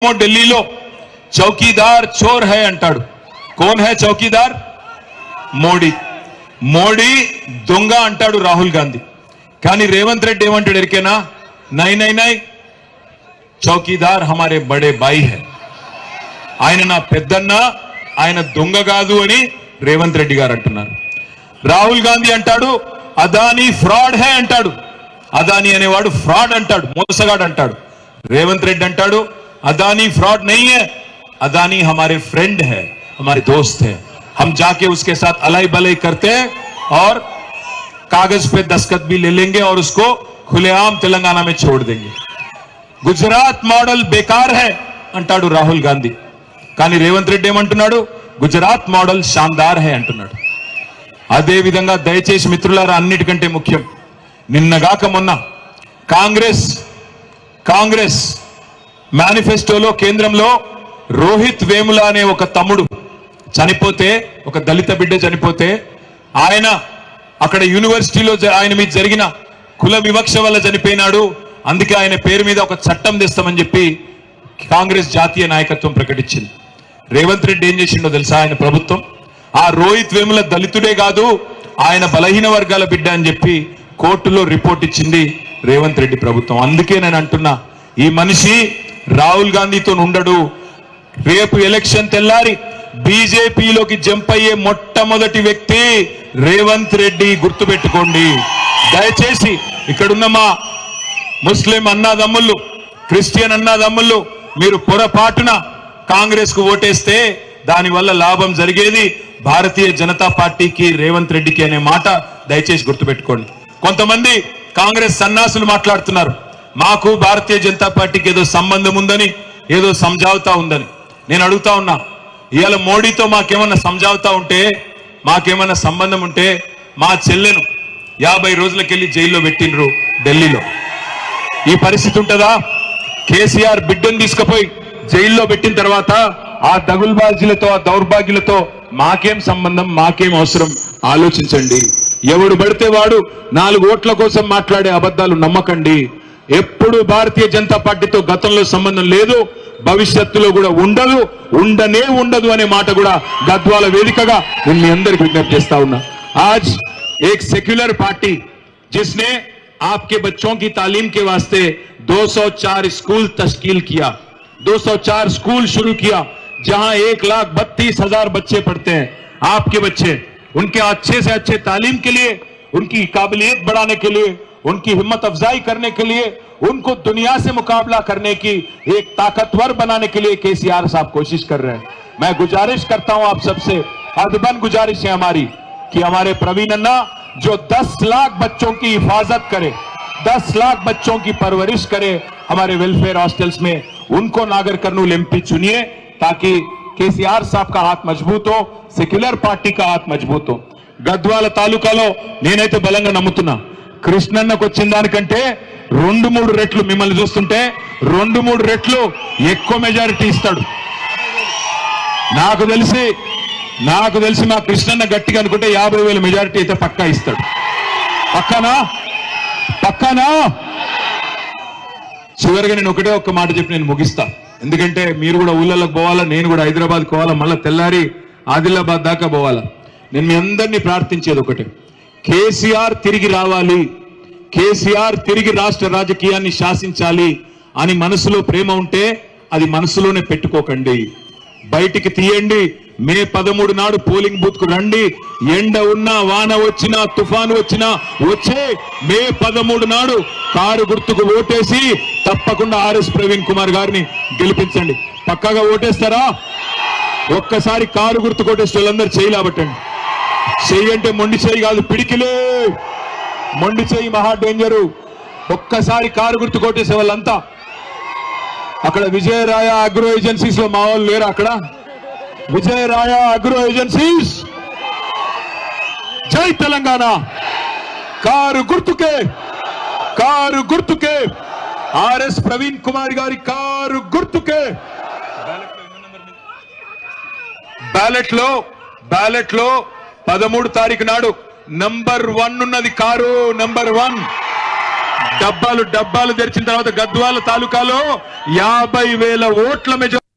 ఢిల్లీలో చౌకీదార్ చోర్ హై అంటాడు. కోన్ హై చౌకీదార్? మోడీ. మోడీ దొంగ అంటాడు రాహుల్ గాంధీ. కానీ రేవంత్ రెడ్డి ఏమంటాడు ఎరికేనా? నై నై నై, చౌకీదార్ హమారే బడే బాయి హై, ఆయన నా పెద్దన్న, ఆయన దొంగ కాదు అని రేవంత్ రెడ్డి గారు అంటున్నారు. రాహుల్ గాంధీ అంటాడు అదానీ ఫ్రాడ్ హై అంటాడు. అదానీ అనేవాడు ఫ్రాడ్ అంటాడు, మోసగాడు అంటాడు. రేవంత్ రెడ్డి అంటాడు अदानी फ्रॉड नहीं है, अदानी हमारे फ्रेंड है, हमारे दोस्त है, हम जाके उसके साथ अलाई बलाई करते हैं और कागज पे दस्तखत भी ले लेंगे और उसको खुलेआम तेलंगाना में छोड़ देंगे. गुजरात मॉडल बेकार है अंटाडू राहुल गांधी. కానీ రేవంత్ రెడ్డి ఏమంటున్నాడు? గుజరాత్ మోడల్ షాందార్ హై అంటున్నాడు. అదే విధంగా దయచేసి మిత్రులారా, అన్నిటికంటే ముఖ్యం, నిన్నగాక మొన్న కాంగ్రెస్ మేనిఫెస్టోలో కేంద్రంలో రోహిత్ వేముల అనే ఒక తమ్ముడు చనిపోతే, ఒక దళిత బిడ్డ చనిపోతే, ఆయన అక్కడ యూనివర్సిటీలో ఆయన మీద జరిగిన కుల వివక్ష వల్ల చనిపోయినాడు, అందుకే ఆయన పేరు మీద ఒక చట్టం తెస్తామని చెప్పి కాంగ్రెస్ జాతీయ నాయకత్వం ప్రకటించింది. రేవంత్ రెడ్డి ఏం చేసిండో తెలుసా? ఆయన ప్రభుత్వం ఆ రోహిత్ వేముల దళితుడే కాదు, ఆయన బలహీన వర్గాల బిడ్డ అని చెప్పి కోర్టులో రిపోర్ట్ ఇచ్చింది రేవంత్ రెడ్డి ప్రభుత్వం. అందుకే నేను అంటున్నా, ఈ మనిషి రాహుల్ గాంధీతో ఉండడు. రేపు ఎలక్షన్ తెల్లారి బీజేపీలోకి జంప్ అయ్యే మొట్టమొదటి వ్యక్తి రేవంత్ రెడ్డి, గుర్తుపెట్టుకోండి. దయచేసి ఇక్కడున్న మా ముస్లిం అన్నాదమ్ముళ్ళు, క్రిస్టియన్ అన్నాదమ్ముళ్ళు, మీరు పొరపాటున కాంగ్రెస్ కు ఓటేస్తే దానివల్ల లాభం జరిగేది భారతీయ జనతా పార్టీకి, రేవంత్ రెడ్డికి అనే మాట దయచేసి గుర్తుపెట్టుకోండి. కొంతమంది కాంగ్రెస్ సన్నాసులు మాట్లాడుతున్నారు, మాకు భారతీయ జనతా పార్టీకి ఏదో సంబంధం ఉందని, ఏదో సమझौता ఉందని. నేను అడుగుతా ఉన్నా, ఇవాళ మోడీతో మాకేమన్నా సమझौता ఉంటే, మాకేమన్నా సంబంధం ఉంటే, మా చెల్లెను 50 రోజులకెళ్ళి జైల్లో పెట్టిండ్రు ఢిల్లీలో. ఈ పరిస్థితి ఉంటుందా? కేసీఆర్ బిడ్డను తీసుకుపోయి జైల్లో పెట్టిన తర్వాత ఆ దగుల్బాజీలతో, ఆ దౌర్భాగ్యులతో మాకేం సంబంధం, మాకేం అవసరం? ఆలోచించండి. ఎవడు పడితే వాడు 4 ఓట్ల కోసం మాట్లాడే అబద్ధాలు నమ్మకండి. ఎప్పుడు భారతీయ జనతా పార్టీతో గతంలో సంబంధం లేదు, భవిష్యత్తులో కూడా ఉండదు, ఉండదు అనే మాట కూడా గద్వాల వేదికగా నేను మీ అందరికి విజ్ఞప్తి చేస్తా ఉన్నా. आज एक सेक्युलर पार्टी जिसने आपके बच्चों की तालीम के वास्ते 204 स्कूल तश्कील किया, 204 स्कूल शुरू किया, जहां 1,32,000 बच्चे पढ़ते हैं. आपके बच्चे, उनके अच्छे से अच्छे तालीम के लिए, उनकी काबिलियत बढ़ाने के लिए, उनकी हिम्मत अफजाई करने के लिए, उनको दुनिया से मुकाबला करने की एक ताकतवर बनाने के लिए केसीआर साहब कोशिश कर रहे हैं. मैं गुजारिश करता हूं आप सबसे, अदबन गुजारिश है हमारी, कि हमारे प्रवीण अन्ना जो 10 लाख बच्चों की हिफाजत करे, 10 लाख बच्चों की परवरिश करे हमारे वेलफेयर हॉस्टल्स में, उनको नागर कर्नूल एमपी चुनिए, ताकि केसीआर साहब का हाथ मजबूत हो, सेक्युलर पार्टी का हाथ मजबूत हो. గద్వాల తాలూకాలో నేనైతే బలంగా నమ్ముతున్నా, కృష్ణన్నకు వచ్చిన దానికంటే 2-3 రెట్లు, మిమ్మల్ని చూస్తుంటే 2-3 రెట్లు ఎక్కువ మెజారిటీ ఇస్తాడు. నాకు తెలిసి మా కృష్ణన్న గట్టిగా అనుకుంటే 50,000 మెజారిటీ అయితే పక్కా ఇస్తాడు. పక్కానా? చివరిగా నేను ఒక్క మాట చెప్పి నేను ముగిస్తా. ఎందుకంటే మీరు కూడా ఊళ్ళలోకి పోవాలా, నేను కూడా హైదరాబాద్ పోవాలా, మళ్ళీ తెల్లారి ఆదిలాబాద్ దాకా పోవాలా. నేను మీ అందరినీ ప్రార్థించేది ఒకటే, కేసీఆర్ తిరిగి రావాలి, కేసీఆర్ తిరిగి రాష్ట్ర రాజకీయాన్ని శాసించాలి అని మనసులో ప్రేమ ఉంటే అది మనసులోనే పెట్టుకోకండి, బయటికి తీయండి. మే 13 నాడు పోలింగ్ బూత్ కు రండి. ఎండ ఉన్నా, వాన వచ్చినా, తుఫాను వచ్చినా వచ్చే మే 13 నాడు కారు గుర్తుకు ఓటేసి తప్పకుండా ఆర్ఎస్ ప్రవీణ్ కుమార్ గారిని గెలిపించండి. పక్కాగా ఓటేస్తారా? ఒక్కసారి కారు గుర్తు కొట్టేస్తే వాళ్ళందరూ చేయి లాబట్టండి. చెయ్యి అంటే మొండి చెయ్యి కాదు, పిడికిలే. మొండి చెయ్యి మహా డేంజరు. ఒక్కసారి కారు గుర్తు కొట్టేసే వాళ్ళంతా. అక్కడ విజయరాయ అగ్రో ఏజెన్సీస్ లో మా వాళ్ళు లేరు. అక్కడ విజయరాయ అగ్రో ఏజెన్సీస్, జై తెలంగాణ. కారు గుర్తుకే ఆర్ఎస్ ప్రవీణ్ కుమార్ గారి కారు గుర్తుకే. బ్యాలెట్ లో 13 తారీఖు నాడు నంబర్ 1 ఉన్నది కారు, నంబర్ 1. డబ్బాలు తెరిచిన తర్వాత గద్వాల తాలూకాలో 50,000 ఓట్ల మెజారిటీ